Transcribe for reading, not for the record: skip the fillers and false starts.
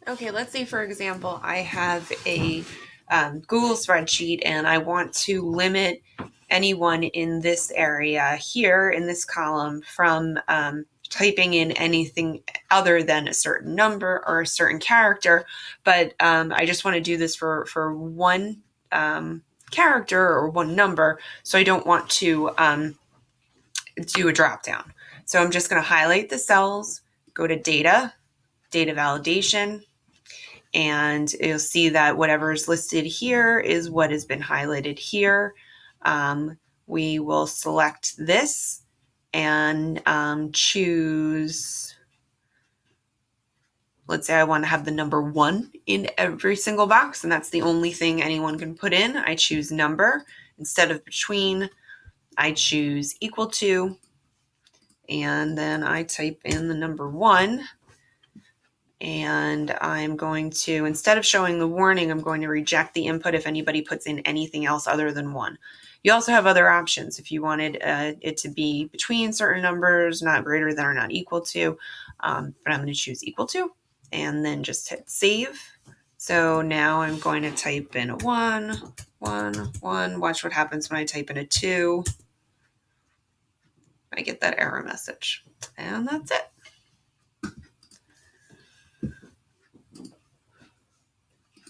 Okay, let's say, for example, I have a Google spreadsheet and I want to limit anyone in this area here in this column from typing in anything other than a certain number or a certain character. But I just want to do this for one character or one number. So I don't want to do a drop down. So I'm just going to highlight the cells, go to data, data validation, and you'll see that whatever is listed here is what has been highlighted here. We will select this and choose, let's say I want to have the number 1 in every single box, and that's the only thing anyone can put in. I choose number. Instead of between, I choose equal to, and then I type in the number 1. And I'm going to, instead of showing the warning, I'm going to reject the input if anybody puts in anything else other than 1. You also have other options if you wanted it to be between certain numbers, not greater than or not equal to. But I'm going to choose equal to and then just hit save. So now I'm going to type in a 1, 1, 1. Watch what happens when I type in a 2. I get that error message. And that's it.